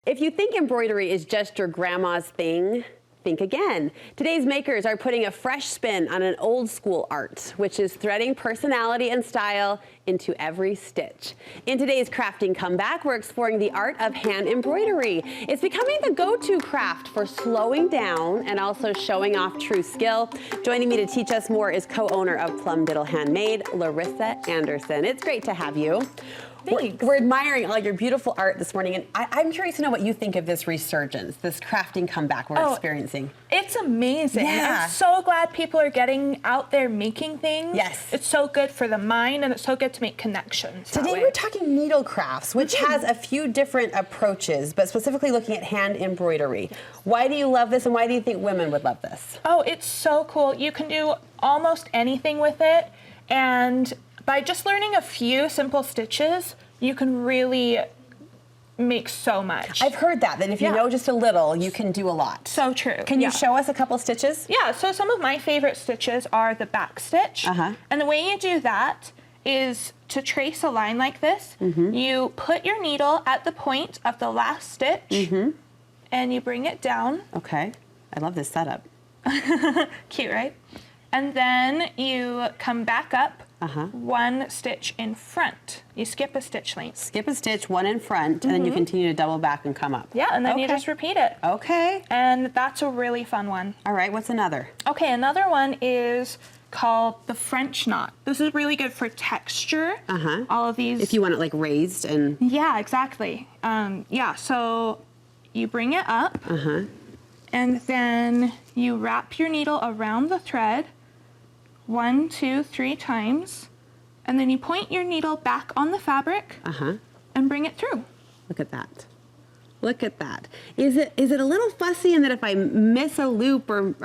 If you think embroidery is just your grandma's thing, think again. Today's makers are putting a fresh spin on an old school art, which is threading personality and style into every stitch. In today's crafting comeback, we're exploring the art of hand embroidery. It's becoming the go-to craft for slowing down and also showing off true skill. Joining me to teach us more is co-owner of Plum Diddle Handmade, Larissa Anderson. It's great to have you. We're admiring all your beautiful art this morning, and I'm curious to know what you think of this resurgence, this crafting comeback we're experiencing. It's amazing. Yeah. I'm so glad people are getting out there making things. Yes. It's so good for the mind, and it's so good to make connections. Today we're talking needle crafts, which has a few different approaches, but specifically looking at hand embroidery. Why do you love this, and why do you think women would love this? Oh, it's so cool. You can do almost anything with it, and by just learning a few simple stitches, you can really make so much. I've heard that if you know just a little, you can do a lot. So true. Can you show us a couple stitches? Yeah, so some of my favorite stitches are the back stitch. And the way you do that is to trace a line like this. You put your needle at the point of the last stitch and you bring it down. Okay, I love this setup. Cute, right? And then you come back up one stitch in front. You skip a stitch length. Skip a stitch, one in front, and then you continue to double back and come up. Yeah, and then you just repeat it. Okay. And that's a really fun one. All right, what's another? Okay, another one is called the French knot. This is really good for texture. All of these. If you want it like raised and. Yeah, exactly. Yeah, so you bring it up. And then you wrap your needle around the thread 1, 2, 3 times, and then you point your needle back on the fabric and bring it through. Look at that. Look at that. Is it a little fussy in that if I miss a loop or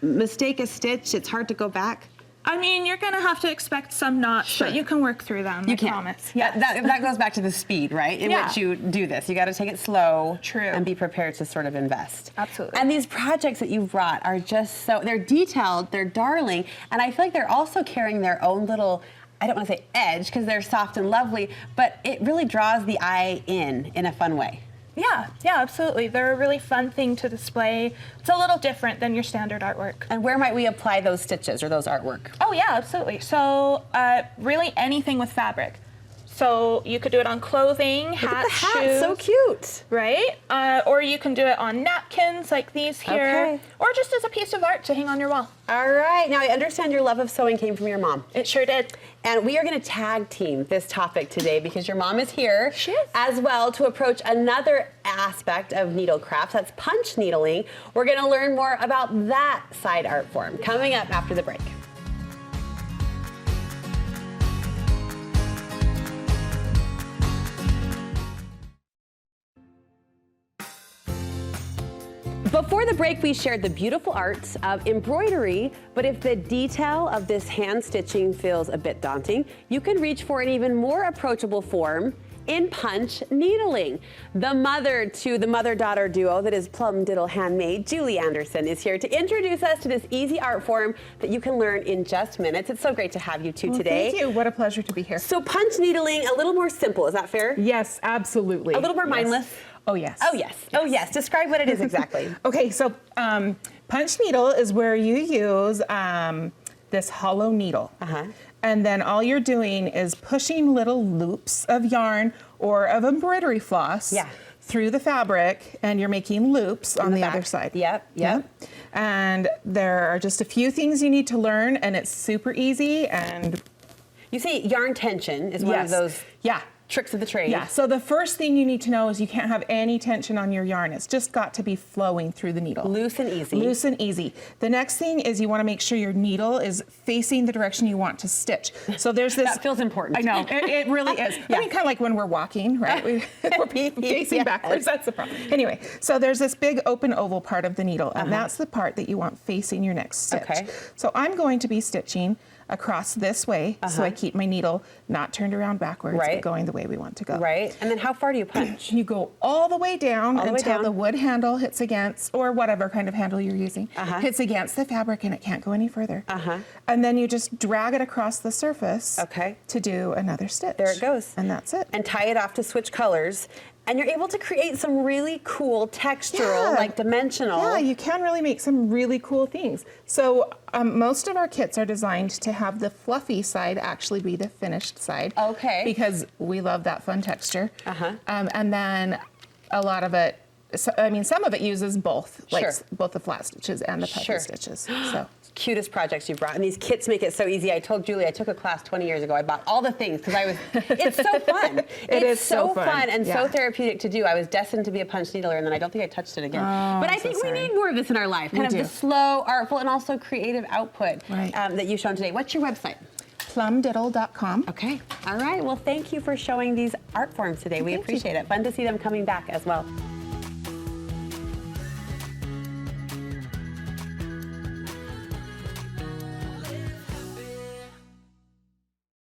mistake a stitch, it's hard to go back? I mean, you're going to have to expect some knots, but you can work through them, I promise. Yeah, that goes back to the speed, right, in which you do this. You got to take it slow and be prepared to sort of invest. Absolutely. And these projects that you've brought are just so, they're detailed, they're darling, and I feel like they're also carrying their own little, I don't want to say edge, because they're soft and lovely, but it really draws the eye in a fun way. Yeah, absolutely. They're a really fun thing to display. It's a little different than your standard artwork. And where might we apply those stitches or those artwork? Oh yeah, absolutely. So really anything with fabric. So you could do it on clothing, hats, shoes. So cute. Right? Or you can do it on napkins like these here. Or just as a piece of art to hang on your wall. All right. Now I understand your love of sewing came from your mom. It sure did. And we are going to tag team this topic today because your mom is here as well to approach another aspect of needle crafts. That's punch needling. We're going to learn more about that side art form coming up after the break. Before the break, we shared the beautiful arts of embroidery, but if the detail of this hand stitching feels a bit daunting, you can reach for an even more approachable form in punch needling. The mother to the mother-daughter duo that is Plum Diddle Handmade, Julie Anderson, is here to introduce us to this easy art form that you can learn in just minutes. It's so great to have you two today. Thank you. What a pleasure to be here. So punch needling, a little more simple, is that fair? Yes, absolutely. A little more mindless? Oh, yes. Oh, yes. Oh, yes. Describe what it is exactly. Okay, so punch needle is where you use this hollow needle. And then all you're doing is pushing little loops of yarn or of embroidery floss through the fabric, and you're making loops on the other side. Yep. And there are just a few things you need to learn, and it's super easy. And you see, yarn tension is one of those tricks of the trade. Yeah, so the first thing you need to know is you can't have any tension on your yarn. It's just got to be flowing through the needle. Loose and easy. Loose and easy. The next thing is you want to make sure your needle is facing the direction you want to stitch. So there's this... That feels important. I know, it really is. I mean, kind of like when we're walking, right? We're facing backwards, that's the problem. Anyway, so there's this big open oval part of the needle, and that's the part that you want facing your next stitch. So I'm going to be stitching across this way, so I keep my needle not turned around backwards, but going the way we want to go. Right, and then how far do you punch? You go all the way down until the wood handle hits against, or whatever kind of handle you're using, hits against the fabric and it can't go any further. And then you just drag it across the surface to do another stitch. There it goes. And that's it. And tie it off to switch colors. And you're able to create some really cool textural, like dimensional. Yeah, you can really make some really cool things. So most of our kits are designed to have the fluffy side actually be the finished side. Okay. Because we love that fun texture. And then a lot of it, I mean, some of it uses both, like both the flat stitches and the puffy stitches. So. Cutest projects you brought, and these kits make it so easy. I told Julie I took a class 20 years ago. I bought all the things because it's so fun. It's so fun and so therapeutic to do. I was destined to be a punch needler, and then I don't think I touched it again. But I think we need more of this in our life. Kind of the slow, artful, and also creative output that you've shown today. What's your website? plumdiddle.com. Okay. All right. Well, thank you for showing these art forms today. We appreciate it. Fun to see them coming back as well.